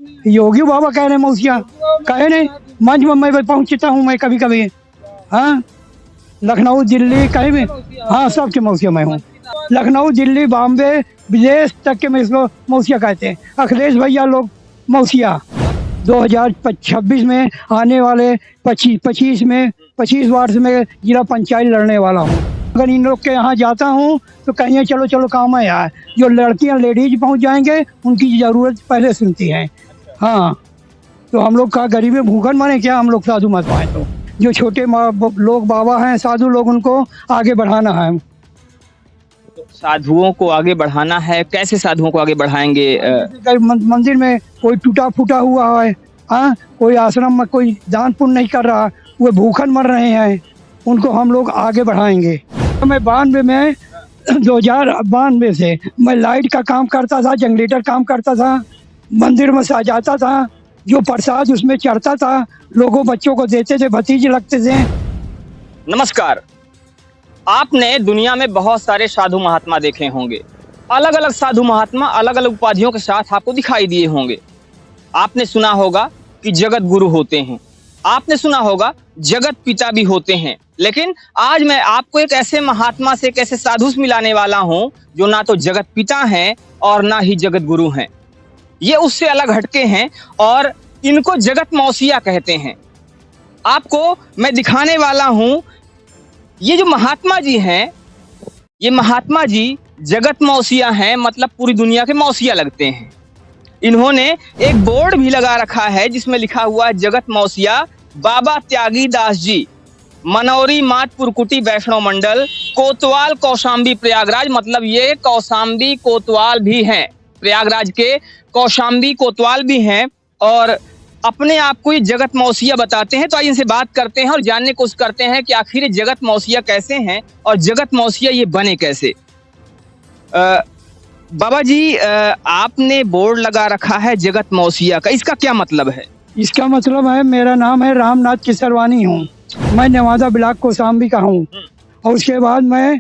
योगी बाबा कह रहे हैं मौसिया, कहे नहीं। मंच में मैं पहुंचता हूँ मैं कभी कभी। हाँ, लखनऊ दिल्ली कहीं भी, हाँ सबके मौसिया मैं हूँ। लखनऊ दिल्ली बॉम्बे विदेश तक के में इसको मौसिया कहते हैं। अखिलेश भैया लोग मौसिया 2026 में आने वाले 25 वार्ड में जिला पंचायत लड़ने वाला हूँ। अगर इन लोग के यहाँ जाता हूँ तो कहिए चलो चलो काम है यार। जो लड़कियाँ लेडीज पहुँच जाएंगे उनकी ज़रूरत पहले सुनती हैं। हाँ, तो हम लोग का गरीबी भूखन माने क्या, हम लोग साधु मत पाए। तो जो छोटे लोग बाबा हैं साधु लोग, उनको आगे बढ़ाना है। तो साधुओं को आगे बढ़ाना है, कैसे साधुओं को आगे बढ़ाएंगे? मंदिर में कोई टूटा फूटा हुआ है, हाँ, कोई आश्रम में कोई दान पुण्य नहीं कर रहा, वो भूखन मर रहे हैं, उनको हम लोग आगे बढ़ाएंगे। मैं 92 में 2092 से मैं लाइट का काम करता था, जनरेटर काम करता था, मंदिर में सजाता था, जो प्रसाद उसमें चढ़ता था लोगों बच्चों को देते थे, भतीजे लगते थे। नमस्कार। आपने दुनिया में बहुत सारे साधु महात्मा देखे होंगे। अलग अलग साधु महात्मा अलग अलग उपाधियों के साथ आपको दिखाई दिए होंगे। आपने सुना होगा कि जगत गुरु होते हैं, आपने सुना होगा जगत पिता भी होते हैं। लेकिन आज मैं आपको एक ऐसे महात्मा से, एक ऐसे साधु से मिलाने वाला हूं जो ना तो जगत पिता हैं और ना ही जगत गुरु हैं। ये उससे अलग हटके हैं और इनको जगत मौसिया कहते हैं। आपको मैं दिखाने वाला हूं, ये जो महात्मा जी हैं, ये महात्मा जी जगत मौसिया हैं, मतलब पूरी दुनिया के मौसिया लगते हैं। इन्होंने एक बोर्ड भी लगा रखा है जिसमें लिखा हुआ है जगत मौसिया बाबा त्यागी दास जी, मनौरी मातपुर कुटी वैष्णव मंडल, कोतवाल कौशाम्बी प्रयागराज। मतलब ये कौशाम्बी कोतवाल भी हैं, प्रयागराज के कौशाम्बी कोतवाल भी हैं और अपने आप को ये जगत मौसिया बताते हैं। तो आइए इनसे बात करते हैं और जानने की कोशिश करते हैं कि आखिर जगत मौसिया कैसे हैं और जगत मौसिया ये बने कैसे। बाबा जी, आपने बोर्ड लगा रखा है जगत मौसिया का, इसका क्या मतलब है? इसका मतलब है, मेरा नाम है रामनाथ केसरवानी हूँ, मैं नवादा ब्लॉक कौशाम्बी का हूँ। और उसके बाद मैं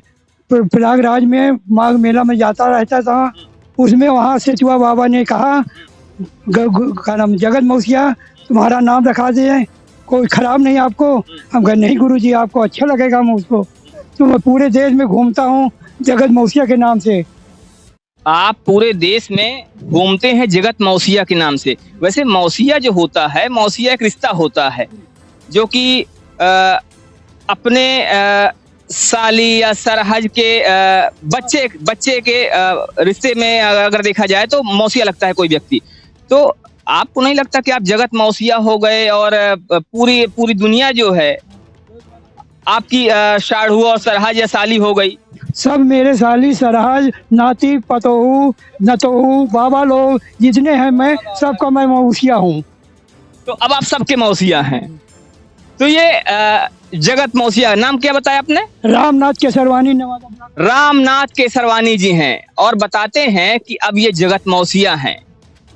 प्रयागराज में माघ मेला में जाता रहता था। उसमें वहाँ से चुआ बाबा ने कहा नाम जगत मौसिया तुम्हारा नाम रखा दिए, कोई खराब नहीं आपको। हम कहे नहीं गुरु जी, आपको अच्छा लगेगा मुझको। तो मैं पूरे देश में घूमता हूँ जगत मौसिया के नाम से। आप पूरे देश में घूमते हैं जगत मौसिया के नाम से। वैसे मौसिया जो होता है, मौसिया एक रिश्ता होता है जो कि अपने साली या सरहज के बच्चे के रिश्ते में अगर देखा जाए तो मौसिया लगता है कोई व्यक्ति। तो आपको नहीं लगता कि आप जगत मौसिया हो गए और पूरी दुनिया जो है आपकी साढ़ू और सरहज या साली हो गई? सब मेरे साली सरहज नाती पतोहू नतोहू बाबा लोग जितने हैं, मैं सबका मैं मौसिया हूँ। तो अब आप सबके मौसिया हैं। तो ये जगत मौसिया, नाम क्या बताया आपने? रामनाथ केसरवानी, नवादा। रामनाथ केसरवानी जी हैं और बताते हैं कि अब ये जगत मौसिया हैं,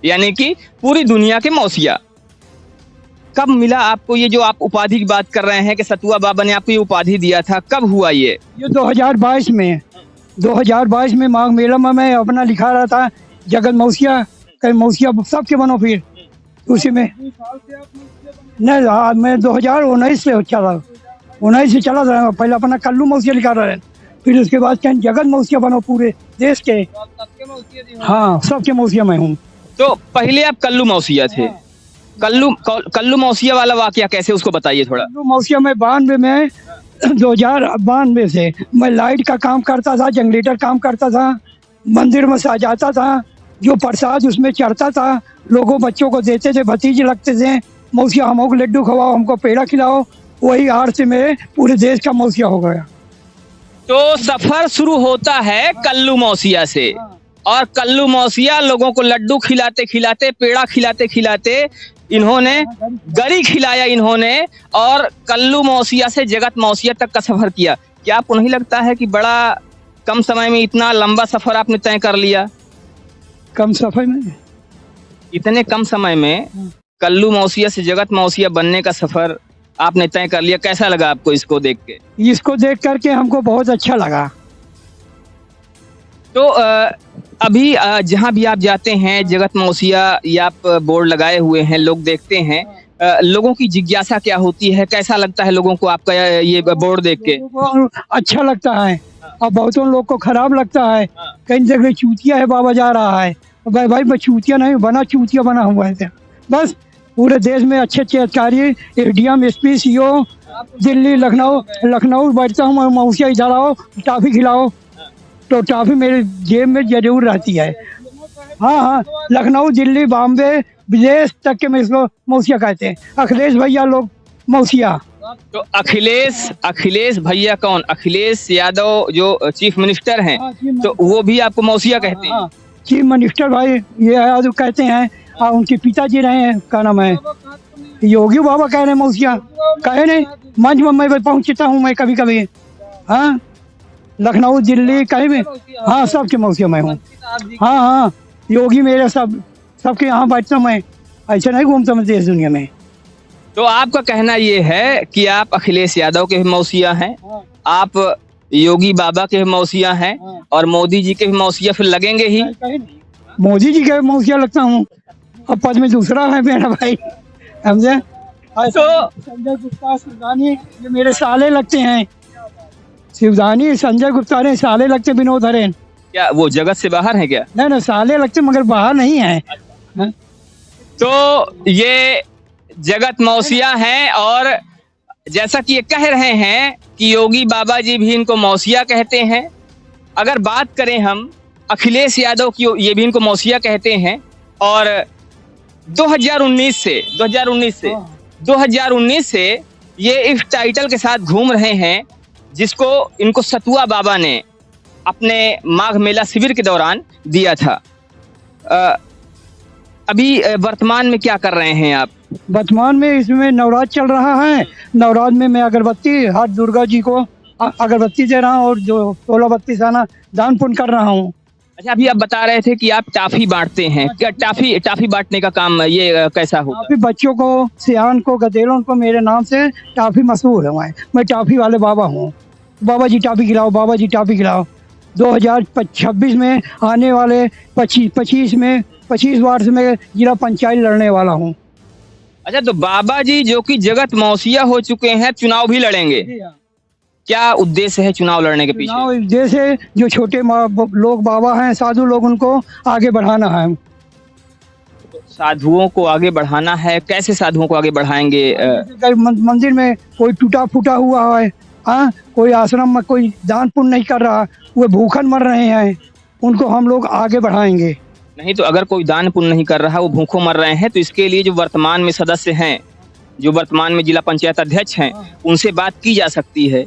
यानी कि पूरी दुनिया के मौसिया। कब मिला आपको ये जो आप उपाधि की बात कर रहे हैं कि सतुआ बाबा ने आपको ये उपाधि दिया था, कब हुआ ये? 2022 में 2022 में माघ मेला में मैं अपना लिखा रहा था जगत मौसिया, कहीं मौसिया सबके बनो। फिर उसी में नहीं, मैं 2019 से चला 19 से चला था। पहले अपना कल्लू मौसिया लिखा रहा है, फिर उसके बाद कहीं जगत मौसिया बनो पूरे देश के। हाँ, सबके मौसिया मैं हूँ। तो पहले आप कल्लू मौसिया थे। कल्लू मौसिया वाला वाकया कैसे, उसको बताइए थोड़ा। कल्लू मौसिया में 92 में 2092 से मैं लाइट का काम करता था, जनरेटर काम करता था, मंदिर में सजाता था, जो प्रसाद उसमें चढ़ता था लोगों बच्चों को देते थे, भतीजे लगते थे। मौसिया हमको लड्डू खवाओ, हमको पेड़ा खिलाओ, वही हार से मेरे पूरे देश का मौसिया हो गया। तो सफर शुरू होता है कल्लू मौसिया से और कल्लू मौसिया लोगों को लड्डू खिलाते खिलाते, पेड़ा खिलाते खिलाते, इन्होंने गरी खिलाया इन्होंने, और कल्लू मौसिया से जगत मौसिया तक का सफर किया। क्या आपको नहीं लगता है कि बड़ा कम समय में इतना लंबा सफर आपने तय कर लिया? कम समय में, इतने कम समय में कल्लू मौसिया से जगत मौसिया बनने का सफर आपने तय कर लिया। कैसा लगा आपको इसको देख के? इसको देख करके हमको बहुत अच्छा लगा। तो अभी जहाँ भी आप जाते हैं जगत मौसिया या आप बोर्ड लगाए हुए हैं, लोग देखते हैं, लोगों की जिज्ञासा क्या होती है, कैसा लगता है लोगों को आपका ये बोर्ड देख के? लोगों को अच्छा लगता है और बहुतों लोग को खराब लगता है। कई जगह चूतिया है बाबा जा रहा है, भाई भाई मैं चूतिया नहीं बना, चूतिया बना हुआ है। बस पूरे देश में अच्छे अच्छे अधिकारी, ADM, SP, CO, Delhi, Lucknow बैठता हूँ मैं, मौसिया इधर आओ टॉफी खिलाओ, तो टॉफी मेरे जेब में जरूर रहती है। हाँ हाँ, लखनऊ, दिल्ली, बॉम्बे, विदेश तक के में इसको मौसिया कहते हैं। अखिलेश भैया लोग मौसिया। तो अखिलेश भैया कौन? अखिलेश यादव जो चीफ मिनिस्टर हैं, तो वो भी आपको मौसिया कहते हैं? चीफ मिनिस्टर भाई ये यादव कहते हैं, और उनके पिताजी रहे हैं, क्या नाम है, योगी बाबा कह रहे हैं मौसिया। कहे नहीं, मंच में मैं पहुंचता हूँ मैं कभी कभी। हाँ, लखनऊ, दिल्ली, कहीं भी, हाँ सबके मौसिया मैं हूँ। हाँ हाँ, योगी मेरे सबके यहाँ बैठता मैं, ऐसे नहीं घूमता मैं देश दुनिया में। तो आपका कहना ये है कि आप अखिलेश यादव के भी मौसिया हैं, आप योगी बाबा के भी मौसिया हैं, और मोदी जी के भी मौसिया फिर लगेंगे ही। मोदी जी के मौसिया लगता हूँ, अब पद में दूसरा है मेरा भाई, समझे। तो संजय गुप्ता, शिवदानी, ये मेरे साले लगते हैं। शिवदानी, संजय गुप्ता ने साले लगते, विनोद हरेन। क्या वो जगत से बाहर है क्या? नहीं, साले लगते मगर बाहर नहीं है। तो ये जगत मौसिया हैं, और जैसा कि ये कह रहे हैं कि योगी बाबा जी भी इनको मौसिया कहते हैं। अगर बात करें हम अखिलेश यादव की, ये भी इनको मौसिया कहते हैं, और 2019 से ये इस टाइटल के साथ घूम रहे हैं, जिसको इनको सतुआ बाबा ने अपने माघ मेला शिविर के दौरान दिया था। अभी वर्तमान में क्या कर रहे हैं आप? वर्तमान में इसमें नवरात्र चल रहा है। नवरात्र में मैं अगरबत्ती, हाथ दुर्गा जी को अगरबत्ती दे रहा हूँ, और जो 16 बत्ती साना दान पुण्य कर रहा हूँ। अच्छा, अभी आप बता रहे थे कि आप टाफी बांटते हैं, क्या टाफी बांटने का काम ये कैसा होगा? टाफी बच्चों को, सियान को, गधेलों को, मेरे नाम से टाफी मशहूर है। मैं टाफी वाले बाबा हूँ। बाबा जी टाफी खिलाओ, बाबा जी टाफी खिलाओ। 2026 में आने वाले 25 वार्ड में जिला पंचायत लड़ने वाला हूँ। अच्छा, तो बाबा जी जो कि जगत मौसिया हो चुके हैं, चुनाव भी लड़ेंगे? क्या उद्देश्य है चुनाव लड़ने के पीछे? चुनाव उद्देश्य है, जो छोटे लोग बाबा हैं, साधु लोग, उनको आगे बढ़ाना है। तो साधुओं को आगे बढ़ाना है, कैसे साधुओं को आगे बढ़ाएंगे? मंदिर में कोई टूटा फूटा हुआ है, हाँ, कोई आश्रम में कोई दान पुण्य नहीं कर रहा, वो भूखन मर रहे हैं, उनको हम लोग आगे बढ़ाएंगे। नहीं तो अगर कोई दान पुण्य नहीं कर रहा, वो भूखों मर रहे हैं, तो इसके लिए जो वर्तमान में सदस्य हैं, जो वर्तमान में जिला पंचायत अध्यक्ष हैं, उनसे बात की जा सकती है।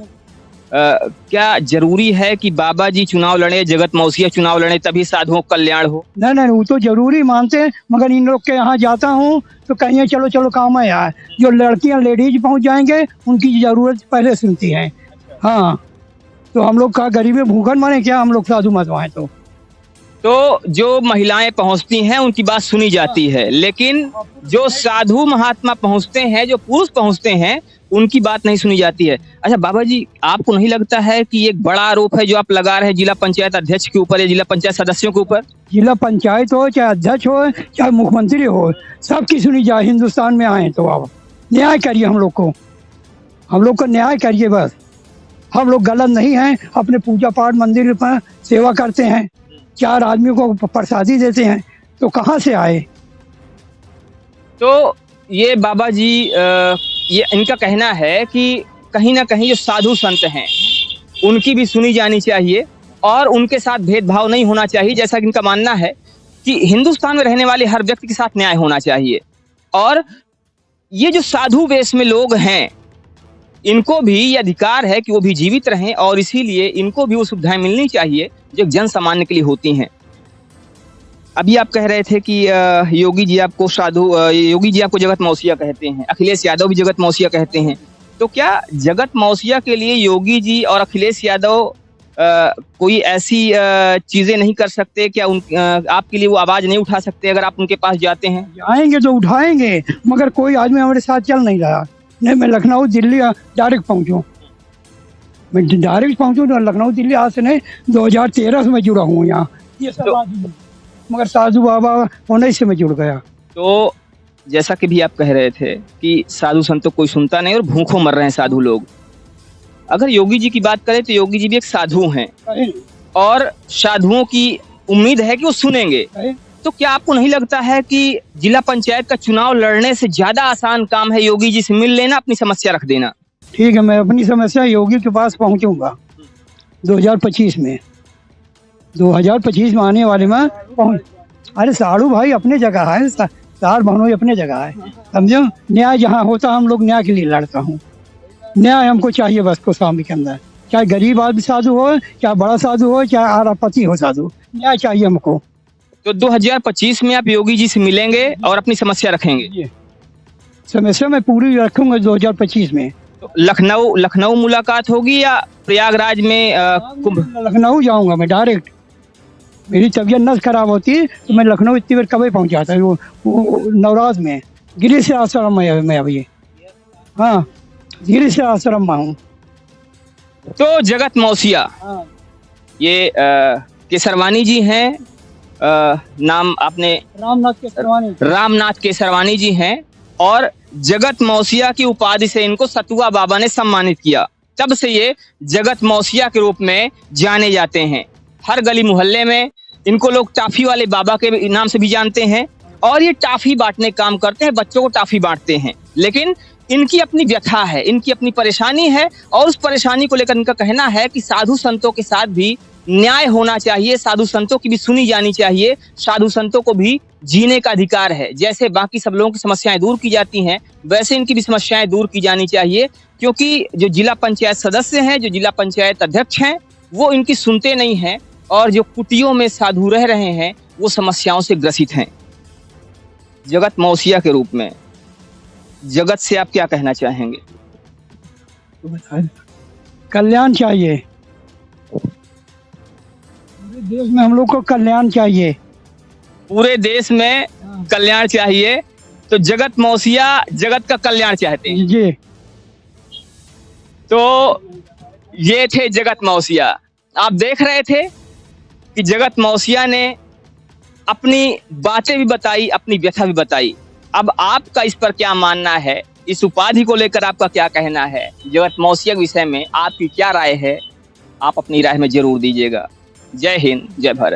क्या जरूरी है कि बाबा जी चुनाव लड़े, जगत मौसिया चुनाव लड़े, तभी साधुओं का कल्याण हो? नहीं, वो तो जरूरी मानते हैं, मगर इन लोग के यहाँ जाता हूँ तो कहीं चलो चलो काम है यार। जो लड़कियाँ लेडीज पहुँच जाएंगे, उनकी जरूरत पहले सुनती है। हाँ, तो हम लोग का गरीबी भूखन मरे क्या, हम लोग साधु मतवाएं तो जो महिलाएं पहुंचती हैं उनकी बात सुनी जाती है, लेकिन जो साधु महात्मा पहुंचते हैं, जो पुरुष पहुंचते हैं, उनकी बात नहीं सुनी जाती है। अच्छा बाबा जी, आपको नहीं लगता है कि एक बड़ा आरोप है जो आप लगा रहे हैं जिला पंचायत अध्यक्ष के ऊपर या जिला पंचायत सदस्यों के ऊपर? जिला पंचायत हो, चाहे अध्यक्ष हो, चाहे मुख्यमंत्री हो, सबकी सुनी जाए। हिंदुस्तान में आए तो आप न्याय करिए, हम लोग को न्याय करिए बस। हम लोग गलत नहीं हैं, अपने पूजा पाठ मंदिर पर सेवा करते हैं, 4 आदमियों को प्रसादी देते हैं, तो कहाँ से आए? तो ये बाबा जी, ये इनका कहना है कि कहीं ना कहीं जो साधु संत हैं, उनकी भी सुनी जानी चाहिए, और उनके साथ भेदभाव नहीं होना चाहिए। जैसा कि इनका मानना है कि हिंदुस्तान में रहने वाले हर व्यक्ति के साथ न्याय होना चाहिए, और ये जो साधु वेश में लोग हैं, इनको भी ये अधिकार है कि वो भी जीवित रहें, और इसीलिए इनको भी वो सुविधाएं मिलनी चाहिए जो जन सामान्य के लिए होती हैं। अभी आप कह रहे थे कि योगी जी आपको जगत मौसिया कहते हैं, अखिलेश यादव भी जगत मौसिया कहते हैं, तो क्या जगत मौसिया के लिए योगी जी और अखिलेश यादव कोई ऐसी चीजें नहीं कर सकते? क्या आपके लिए वो आवाज नहीं उठा सकते अगर आप उनके पास जाते हैं? जाएंगे तो उठाएंगे, मगर कोई आदमी हमारे साथ चल नहीं रहा। नहीं, मैं लखनऊ दिल्ली डायरेक्ट पहुंचूं। मैं डायरेक्ट पहुंचूँ तो लखनऊ दिल्ली आज से नहीं, 2013 से मैं जुड़ा हूँ यहाँ। ये सब मगर साधु बाबा होने से मैं जुड़ गया। तो जैसा कि भी आप कह रहे थे कि साधु संतों कोई सुनता नहीं और भूखों मर रहे हैं साधु लोग। अगर योगी जी की बात करें तो योगी जी भी एक साधु हैं और साधुओं की उम्मीद है कि वो सुनेंगे। तो क्या आपको नहीं लगता है कि जिला पंचायत का चुनाव लड़ने से ज्यादा आसान काम है योगी जी से मिल लेना, अपनी समस्या रख देना? ठीक है, मैं अपनी समस्या योगी के पास पहुंचूंगा 2025 में। 2025 में आने वाले में पहुंच। अरे साड़ू भाई अपने जगह है, चार बहनों अपने जगह है, समझो। न्याय जहाँ होता हम लोग न्याय के लिए लड़ता हूँ। न्याय हमको चाहिए बस कौशाम्बी के अंदर, चाहे गरीब आदमी साधु हो, चाहे बड़ा साधु हो, चाहे आरापति हो साधु, न्याय चाहिए हमको। तो 2025 में आप योगी जी से मिलेंगे और अपनी समस्या रखेंगे? समस्या मैं पूरी रखूंगा 2025 में। तो लखनऊ मुलाकात होगी या प्रयागराज में कुंभ? लखनऊ जाऊंगा मैं डायरेक्ट। मेरी तबीयत नस खराब होती तो मैं लखनऊ इतनी बार कभी पहुंच जाता है। वो नवराज में गिरी से आश्रम में मैं अभी, हाँ गिरी से आश्रम में हूँ। तो जगत मौसिया, ये केसरवानी जी हैं, नाम आपने रामनाथ केसरवानी जी हैं और जगत मौसिया की उपाधि से इनको सतुआ बाबा ने सम्मानित किया। तब से ये जगत मौसिया के रूप में जाने जाते हैं। हर गली मोहल्ले में इनको लोग टाफी वाले बाबा के नाम से भी जानते हैं और ये टाफी बांटने काम करते हैं, बच्चों को टाफी बांटते हैं। लेकिन इनकी अपनी व्यथा है, इनकी अपनी परेशानी है और उस परेशानी को लेकर इनका कहना है कि साधु संतों के साथ भी न्याय होना चाहिए, साधु संतों की भी सुनी जानी चाहिए, साधु संतों को भी जीने का अधिकार है। जैसे बाकी सब लोगों की समस्याएं दूर की जाती हैं वैसे इनकी भी समस्याएं दूर की जानी चाहिए, क्योंकि जो जिला पंचायत सदस्य हैं, जो जिला पंचायत अध्यक्ष हैं, वो इनकी सुनते नहीं हैं और जो कुटियों में साधु रह रहे हैं वो समस्याओं से ग्रसित हैं। जगत मौसिया के रूप में जगत से आप क्या कहना चाहेंगे? कल्याण चाहिए, पूरे देश में हम लोग को कल्याण चाहिए। पूरे देश में कल्याण चाहिए, तो जगत मौसिया जगत का कल्याण चाहते हैं जी। तो ये थे जगत मौसिया। आप देख रहे थे कि जगत मौसिया ने अपनी बातें भी बताई, अपनी व्यथा भी बताई। अब आपका इस पर क्या मानना है, इस उपाधि को लेकर आपका क्या कहना है, जगत मौसिया के विषय में आपकी क्या राय है, आप अपनी राय में जरूर दीजिएगा। जय हिंद, जय भारत।